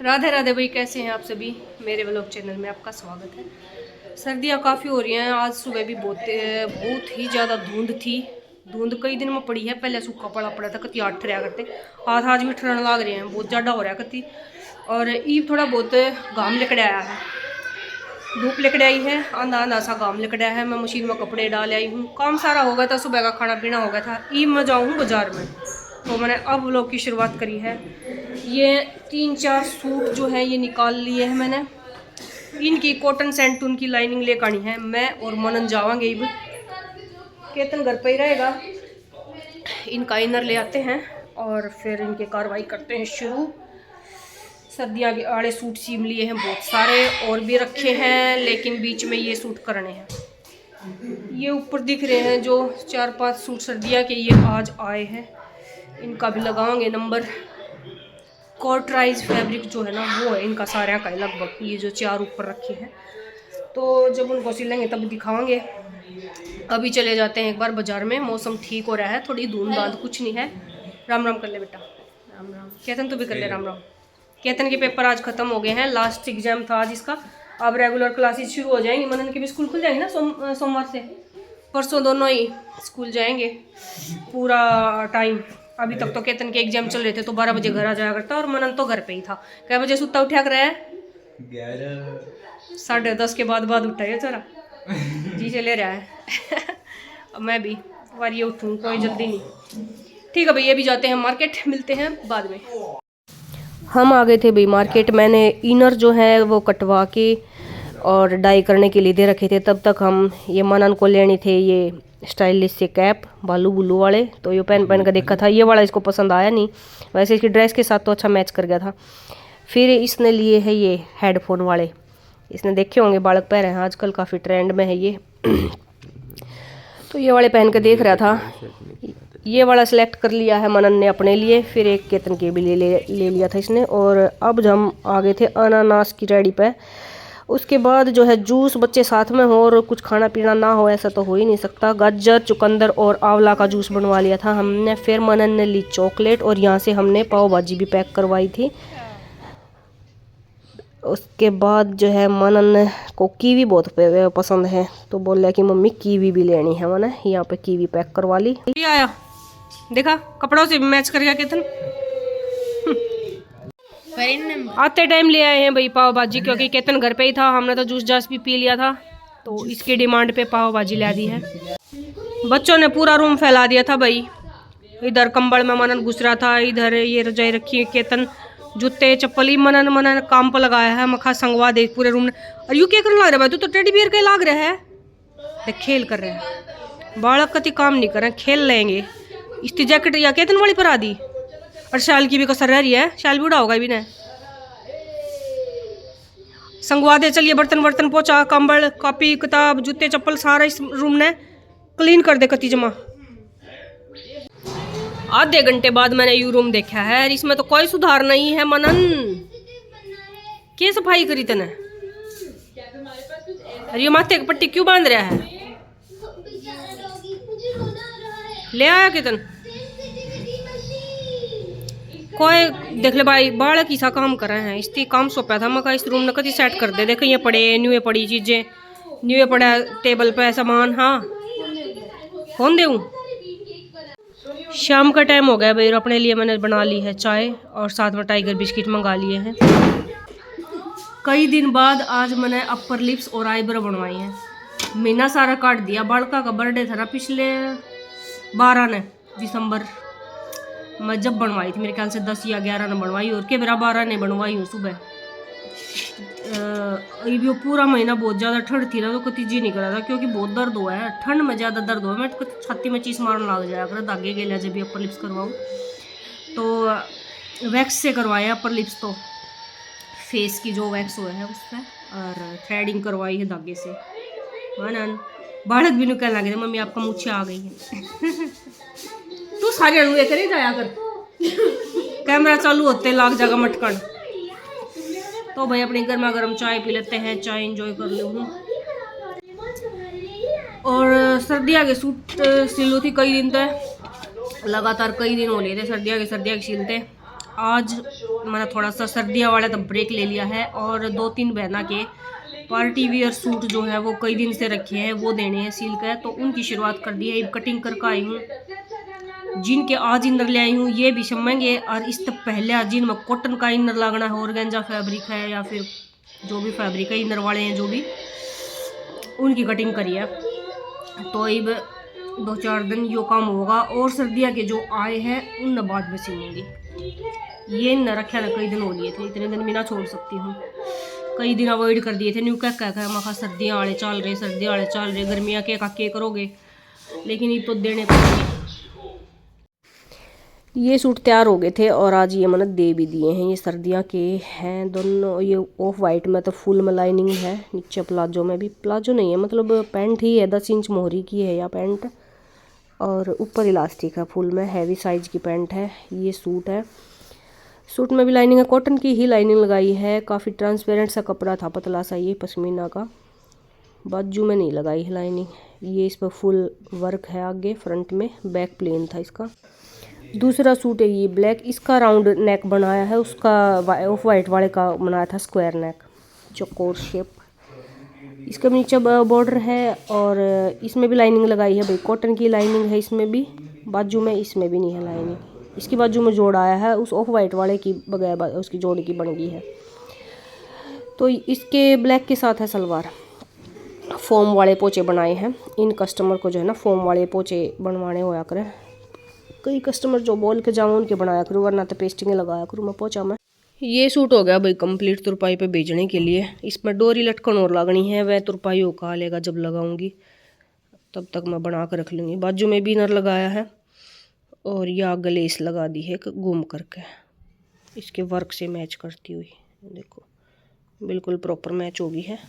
राधे राधे भाई, कैसे हैं आप सभी। मेरे व्लॉग चैनल में आपका स्वागत है। सर्दियाँ काफ़ी हो रही हैं। आज सुबह भी बहुत ही ज़्यादा धुंध थी। धुंध कई दिन में पड़ी है, पहले सूखा पड़ा था, कति आठ रहा करते हाथ आज भी ठंड लाग रहे हैं, बहुत ज़्यादा हो रहा है कति। और ईब थोड़ा बहुत घाम लिकड़ आया है, धूप लिकड़ आई है, आंधा आंधा सा घाम लिकड़ आया है। मैं मशीन में कपड़े डाल आई हूँ, काम सारा हो गया था, सुबह का खाना पीना हो गया था। ईब में जाऊँ बाजार में, तो मैंने अब व्लॉग की शुरुआत करी है। ये 3-4 सूट जो है ये निकाल लिए हैं मैंने। इनकी कॉटन सेंट उनकी लाइनिंग लेकर आनी है। मैं और मनन जावांगे, इब केतन घर पे ही रहेगा। इनका इनर ले आते हैं और फिर इनके कार्रवाई करते हैं शुरू। सर्दियाँ के आड़े सूट सीम लिए हैं बहुत सारे, और भी रखे हैं, लेकिन बीच में ये सूट करने हैं। ये ऊपर दिख रहे हैं जो 4-5 सूट सर्दियाँ के, ये आज आए हैं। इनका भी लगाएंगे नंबर। कॉटराइज फैब्रिक जो है ना वो है इनका सारे का लगभग। ये जो 4 ऊपर रखे हैं, तो जब उनको सिलेंगे तब दिखाएंगे। अभी चले जाते हैं एक बार बाजार में। मौसम ठीक हो रहा है, थोड़ी धूंध धांध कुछ नहीं है। राम राम कर ले बेटा, राम राम। केतन तू भी कर ले राम राम। केतन के पेपर आज खत्म हो गए हैं, लास्ट एग्जाम था आज इसका। अब रेगुलर क्लासेस शुरू हो जाएंगी। मनन के भी स्कूल खुल जाएंगे ना सोमवार से। परसों दोनों ही स्कूल जाएंगे पूरा टाइम। अभी तक तो केतन के एग्जाम चल रहे थे, तो 12 बजे घर आ जाया करता, और मनन तो घर पे ही था। कै बजे सुता उठा कर है? 10:30 के बाद उठा है चरा जी चले रहा है। अब मैं भी बार ये उठूँ, कोई जल्दी नहीं। ठीक है भाई, ये भी जाते हैं मार्केट, मिलते हैं बाद में। हम आ गए थे भाई मार्केट। मैंने इनर जो है वो कटवा के और डाई करने के लिए दे रखे थे। तब तक हम ये मनन को लेने थे ये स्टाइलिश से कैप बालू बुल्लू वाले, तो ये पहन कर देखा था। ये वाला इसको पसंद आया नहीं, वैसे इसकी ड्रेस के साथ तो अच्छा मैच कर गया था। फिर इसने लिए है ये हेडफोन वाले, इसने देखे होंगे बालक पहन रहे हैं आजकल, काफ़ी ट्रेंड में है ये। तो ये वाले पहन कर देख रहा था, ये वाला सिलेक्ट कर लिया है मनन ने अपने लिए। फिर एक केतन के भी ले लिया था इसने। और अब हम आ गए थे अनानास की रेडी पे। उसके बाद जो है जूस, बच्चे साथ में हो और कुछ खाना पीना ना हो ऐसा तो हो ही नहीं सकता। गाजर, चुकंदर और आंवला का जूस बनवा लिया था हमने। फिर मनन ने ली चॉकलेट, और यहाँ से हमने पाव भाजी भी पैक करवाई थी। उसके बाद जो है मनन को कीवी बहुत पसंद है, तो बोल रहा कि मम्मी कीवी भी लेनी है। मैंने यहाँ पे कीवी पैक करवा ली। आया देखा, कपड़ों से भी मैच कर गया केतन। आते टाइम ले आए हैं भाई पाव भाजी, क्योंकि केतन घर पे ही था। हमने तो जूस जास भी पी लिया था, तो इसकी डिमांड पे पाव भाजी ला दी है। बच्चों ने पूरा रूम फैला दिया था भाई। इधर कंबल में मनन घुस रहा था, इधर ये रजाई रखी है। केतन जूते चप्पल ही मनन काम पर लगाया है। मखा संगवा दे पूरे रूम ने। और यू क्या करने लग रहा है भाई, तू तो टेडी बियर के लाग रहा है। देख खेल कर रहे हैं बालक, कति काम नहीं कर रहे, खेल लेंगे। इसकी जैकेट या केतन वाली पर आ दी, और शाल की भी कसर रह रही है। शाल भी उड़ा होगा भी ने। संगवा दे चलिए, बर्तन वर्तन पोछा, कंबल, कॉपी किताब, जूते चप्पल सारा इस रूम ने क्लीन कर दे कति जमा। आधे घंटे बाद मैंने यू रूम देखा है, इसमें तो कोई सुधार नहीं है। मनन क्या सफाई करी तने? अरे ये माथे की पट्टी क्यों बांध रहा है? ले आया कितन? कोई देख ले भाई, बालक ही सा काम कर रहे हैं। इसकी काम सौंपा था मैं, इस रूम ने कति सेट कर दे। देखो ये पड़े न्यूए पड़ी चीजें, न्यूए पड़ा टेबल पे सामान। हाँ कौन दे? शाम का टाइम हो गया भाई, अपने लिए मैंने बना ली है चाय, और साथ में टाइगर बिस्किट मंगा लिए हैं। कई दिन बाद आज मैंने अपर लिप्स और आईब्रो बनवाई हैं। महीना सारा काट दिया। बालका का बर्थडे था ना पिछले 12 ने दिसंबर, मैं जब बनवाई थी मेरे ख्याल से 10 या 11 ने बनवाई, और के मेरा 12 ने बनवाई हूँ सुबह। अभी वो पूरा महीना बहुत ज़्यादा ठंड थी ना, तो कति जी नहीं करा था, क्योंकि बहुत दर्द हुआ है। ठंड में ज़्यादा दर्द हुआ है, मैं छाती में चीस मारने लग जाया कर धागे गेला जब भी अपर लिप्स करवाऊँ। तो वैक्स से करवाया अपर लिप्स, तो फेस की जो वैक्स हुआ है उस पर, और थ्रेडिंग करवाई है धागे से। मनन बालक भी कहने लगे मम्मी आपका मुच्छे आ गई है। तू सारे अड़ुए करे जाया कर, कैमरा चालू होते लाग जाएगा मटकन। तो भाई अपनी गर्मा गर्म चाय पी लेते हैं, चाय एंजॉय कर लूँ। और सर्दियाँ के सूट सिलो थी कई दिन तक, लगातार कई दिन हो लिए थे सर्दियाँ के सिलते। आज मैंने थोड़ा सा सर्दियाँ वाला तो ब्रेक ले लिया है और 2-3 बहना के पार्टी वियर सूट जो है वो कई दिन से रखे हैं, वो देने हैं सिल कर, तो उनकी शुरुआत कर दी है। कटिंग करके आई हूँ, जिनके आज इनर ले आई हूँ ये भी समझेंगे, और इस तक पहले आज जिनमें कॉटन का इनर लगना है, ऑर्गेंजा फैब्रिक है या फिर जो भी फैब्रिक है इनर वाले हैं जो भी, उनकी कटिंग करी है। तो अब 2-4 दिन यो काम होगा, और सर्दियाँ के जो आए हैं उन बाद में सिलूंगी। ये न रखा ना कई दिन हो लिए थे, इतने दिन भी ना छोड़ सकती हूँ। कई दिन अवॉइड कर दिए थे, न्यू कह मखा सर्दियाँ वाले चल रहे, सर्दियाँ वाले चल रहे, गर्मियाँ के काके करोगे, लेकिन ये तो देने पड़ेंगे। ये सूट तैयार हो गए थे और आज ये मैंने दे भी दिए हैं। ये सर्दियाँ के हैं दोनों। ये ऑफ वाइट में तो फुल में लाइनिंग है, नीचे प्लाजो में भी, प्लाजो नहीं है मतलब पैंट ही है, 10 इंच मोहरी की है या पैंट, और ऊपर इलास्टिक है, फुल में हैवी साइज की पैंट है। ये सूट है, सूट में भी लाइनिंग है, कॉटन की ही लाइनिंग लगाई है, काफ़ी ट्रांसपेरेंट सा कपड़ा था, पतला सा, ये पश्मीना का। बाजू में नहीं लगाई है लाइनिंग। ये इस पर फुल वर्क है आगे फ्रंट में, बैक प्लेन था इसका। दूसरा सूट है ये ब्लैक, इसका राउंड नेक बनाया है, उसका ऑफ वाइट वाले का बनाया था स्क्वायर नेक, चौकोर शेप। इसका नीचे बॉर्डर है और इसमें भी लाइनिंग लगाई है भाई, कॉटन की लाइनिंग है इसमें भी, बाजू में इसमें भी नहीं है लाइनिंग। इसकी बाजू में जोड़ आया है, उस ऑफ वाइट वाले की बगैर उसकी जोड़ की बन गई है। तो इसके ब्लैक के साथ है सलवार। फोम वाले पोचे बनाए हैं, इन कस्टमर को जो है ना फोम वाले पोचे बनवाने होया करें। कई कस्टमर जो बोल के जाऊँ उनके बनाया करूँ, वरना तो पेस्टिंग लगाया करूँ मैं पोचा में। ये सूट हो गया भाई कंप्लीट तुरपाई पे भेजने के लिए। इसमें डोरी लटकन और लगनी है, वह तुरपाई होका लेगा जब लगाऊंगी, तब तक मैं बना कर रख लूँगी। बाजू में भी नर लगाया है और यह गलेस लगा दी है घूम करके, इसके वर्क से मैच करती हुई, देखो बिल्कुल प्रॉपर मैच होगी है।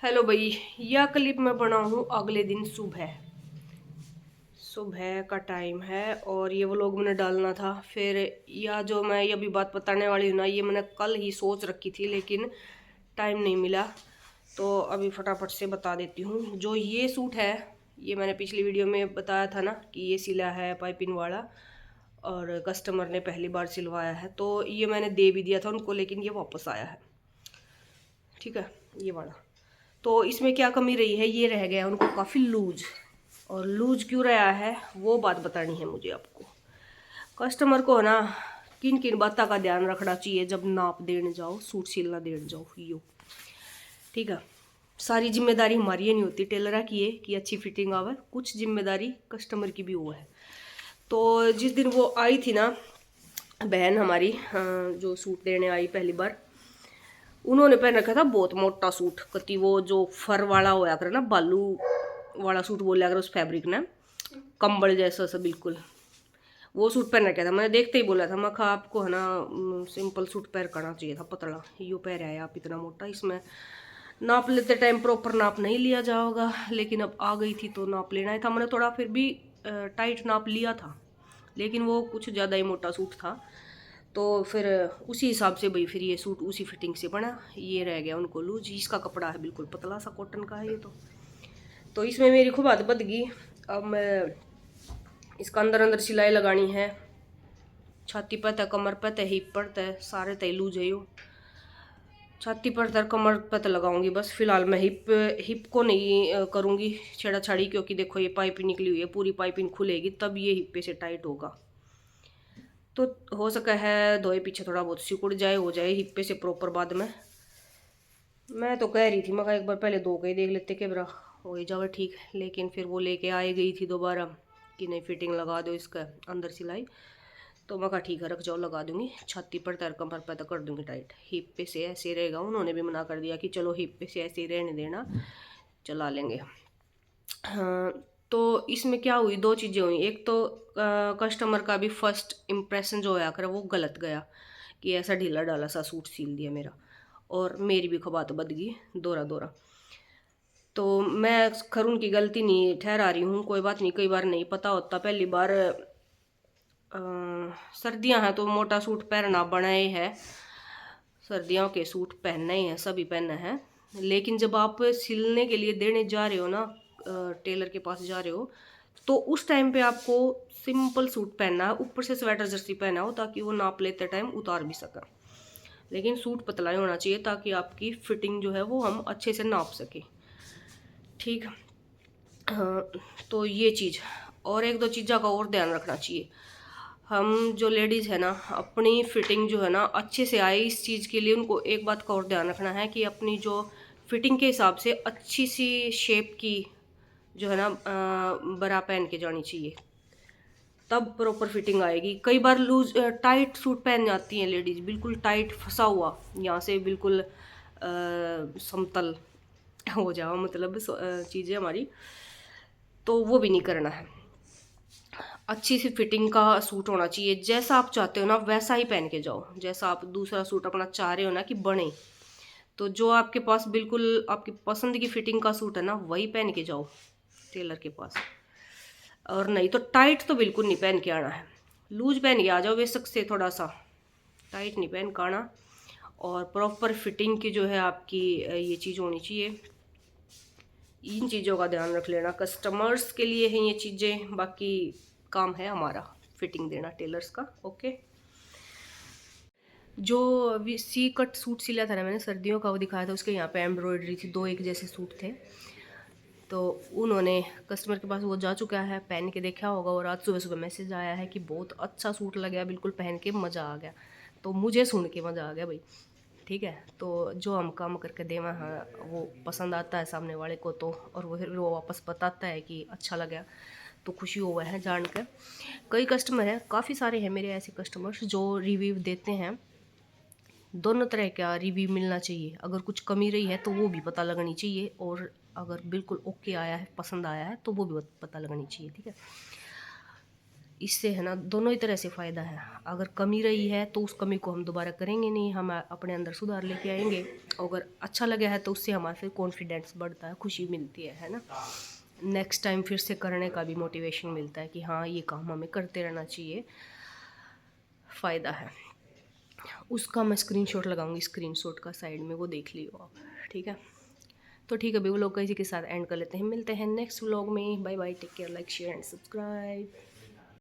हेलो भाई, यह क्लिप मैं बनाऊँ अगले दिन सुबह का टाइम है, और ये व्लॉग मैंने डालना था। फिर यह जो मैं ये अभी बात बताने वाली हूँ ना, ये मैंने कल ही सोच रखी थी लेकिन टाइम नहीं मिला, तो अभी फटाफट से बता देती हूँ। जो ये सूट है, ये मैंने पिछली वीडियो में बताया था ना कि ये सिला है पाइपिंग वाला, और कस्टमर ने पहली बार सिलवाया है, तो ये मैंने दे भी दिया था उनको, लेकिन ये वापस आया है, ठीक है, ये वाला। तो इसमें क्या कमी रही है, ये रह गया उनको काफ़ी लूज, और लूज क्यों रहा है वो बात बतानी है मुझे आपको। कस्टमर को ना किन किन बातों का ध्यान रखना चाहिए जब नाप देने जाओ, सूट सिलना देने जाओ, यो ठीक है। सारी जिम्मेदारी हमारी ये नहीं होती टेलर की है कि अच्छी फिटिंग आवे, कुछ जिम्मेदारी कस्टमर की भी वो है। तो जिस दिन वो आई थी ना बहन हमारी, जो सूट देने आई पहली बार, उन्होंने पहन रखा था बहुत मोटा सूट, कति वो जो फर वाला होया करे ना, बालू वाला सूट बोला अगर उस फैब्रिक ने, कंबल जैसा सा बिल्कुल, वो सूट पहन रखा था। मैंने देखते ही बोला था, मैं कहा आपको है ना सिंपल सूट पहन करना चाहिए था, पतला यो पहन है आप इतना मोटा, इसमें नाप लेते टाइम प्रॉपर नाप नहीं लिया जाओगा, लेकिन अब आ गई थी तो नाप लेना ही था। मैंने थोड़ा फिर भी टाइट नाप लिया था, लेकिन वो कुछ ज़्यादा ही मोटा सूट था, तो फिर उसी हिसाब से भाई फिर ये सूट उसी फिटिंग से बना। ये रह गया उनको लूज, इसका कपड़ा है बिल्कुल पतला सा कॉटन का है ये तो इसमें मेरी खूब हाथ बद गई। अब मैं इसका अंदर अंदर सिलाई लगानी है, छाती पर तक, कमर पर तक, हिप पर तक, सारे तय लूज है यो। छाती पर तक कमर पर तक लगाऊंगी बस, फिलहाल मैं हिप को नहीं करूँगी छेड़ा छाड़ी, क्योंकि देखो ये पाइपिंग निकली हुई है, पूरी पाइपिंग खुलेगी तब ये हिप पे से टाइट होगा। तो हो सका है धोए पीछे थोड़ा बहुत सिकुड़ जाए, हो जाए हिप पे से प्रॉपर बाद में। मैं तो कह रही थी मैं एक बार पहले धो के देख लेते कि बरा हो ही जावे ठीक, लेकिन फिर वो लेके आई गई थी दोबारा कि नहीं फिटिंग लगा दो इसका अंदर सिलाई, तो मैं कहा ठीक है रख जाओ लगा दूंगी, छाती पर तर कमर पर तक कर दूंगी टाइट, हिप पे से ऐसे रहेगा। उन्होंने भी मना कर दिया कि चलो हिप पे से ऐसे ही रहने देना, चला लेंगे। हाँ, तो इसमें क्या हुई, दो चीज़ें हुई। एक तो कस्टमर का भी फर्स्ट इम्प्रेशन जो आया कर वो गलत गया कि ऐसा ढीला ढाला सा सूट सिल दिया मेरा, और मेरी भी खबात बद गई दोरा दोरा। तो मैं खैर उनकी गलती नहीं ठहरा रही हूँ, कोई बात नहीं, कई बार नहीं पता होता, पहली बार सर्दियाँ हैं तो मोटा सूट पहनना बनाए है, सर्दियों के सूट पहनना ही है, सभी पहनना है। लेकिन जब आप सिलने के लिए देने जा रहे हो ना, टेलर के पास जा रहे हो, तो उस टाइम पे आपको सिंपल सूट पहनना है, ऊपर से स्वेटर जर्सी पहना हो ताकि वो नाप लेते टाइम उतार भी सकें। लेकिन सूट पतला ही होना चाहिए ताकि आपकी फिटिंग जो है वो हम अच्छे से नाप सकें। ठीक। हाँ, तो ये चीज़ और एक दो चीज़ों का और ध्यान रखना चाहिए। हम जो लेडीज़ है ना, अपनी फिटिंग जो है ना अच्छे से आए, इस चीज़ के लिए उनको एक बात का और ध्यान रखना है कि अपनी जो फिटिंग के हिसाब से अच्छी सी शेप की जो है ना बरा पहन के जानी चाहिए, तब प्रॉपर फिटिंग आएगी। कई बार लूज टाइट सूट पहन जाती हैं लेडीज़, बिल्कुल टाइट फंसा हुआ, यहाँ से बिल्कुल समतल हो जाओ, मतलब चीज़ें हमारी, तो वो भी नहीं करना है। अच्छी सी फिटिंग का सूट होना चाहिए, जैसा आप चाहते हो ना वैसा ही पहन के जाओ, जैसा आप दूसरा सूट अपना चाह रहे हो ना कि बने। तो जो आपके पास बिल्कुल आपकी पसंद की फिटिंग का सूट है ना, वही पहन के जाओ टेलर के पास। और नहीं तो टाइट तो बिल्कुल नहीं पहन के आना है, लूज पहन के आ जाओ बेशक से, थोड़ा सा टाइट नहीं पहन के आना। और प्रॉपर फिटिंग की जो है आपकी ये चीज़ होनी चाहिए। इन चीज़ों का ध्यान रख लेना, कस्टमर्स के लिए हैं ये चीज़ें, बाकी काम है हमारा फिटिंग देना टेलर्स का। ओके। जो अभी सी कट सूट सिला था ना मैंने सर्दियों का, वो दिखाया था, उसके यहाँ पे एम्ब्रॉयडरी थी, दो एक जैसे सूट थे। तो उन्होंने कस्टमर के पास वो जा चुका है, पहन के देखा होगा, और आज सुबह सुबह मैसेज आया है कि बहुत अच्छा सूट लगा, बिल्कुल पहन के मज़ा आ गया। तो मुझे सुन के मज़ा आ गया भाई। ठीक है, तो जो हम काम करके देवा हाँ वो पसंद आता है सामने वाले को, तो और वो फिर वो वापस बताता है कि अच्छा लगा, तो खुशी हुआ है जानकर। कई कस्टमर हैं, काफ़ी सारे हैं मेरे ऐसे कस्टमर्स जो रिव्यू देते हैं। दोनों तरह का रिव्यू मिलना चाहिए, अगर कुछ कमी रही है तो वो भी पता लगनी चाहिए, और अगर बिल्कुल ओके आया है, पसंद आया है, तो वो भी पता लगनी चाहिए। ठीक है, इससे है ना दोनों ही तरह से फ़ायदा है। अगर कमी रही है तो उस कमी को हम दोबारा करेंगे नहीं, हम अपने अंदर सुधार लेके आएंगे। अगर अच्छा लगा है तो उससे हमारा फिर कॉन्फिडेंस बढ़ता है, खुशी मिलती है ना। नेक्स्ट टाइम फिर से करने का भी मोटिवेशन मिलता है कि हाँ ये काम हमें करते रहना चाहिए, फ़ायदा है। उसका मैं स्क्रीनशॉट लगाऊंगी, स्क्रीनशॉट का साइड में, वो देख लियो आप। ठीक है, तो ठीक है, अभी व्लॉग का इसी के साथ एंड कर लेते हैं, मिलते हैं नेक्स्ट व्लॉग में। Bye bye, take care, like share and subscribe.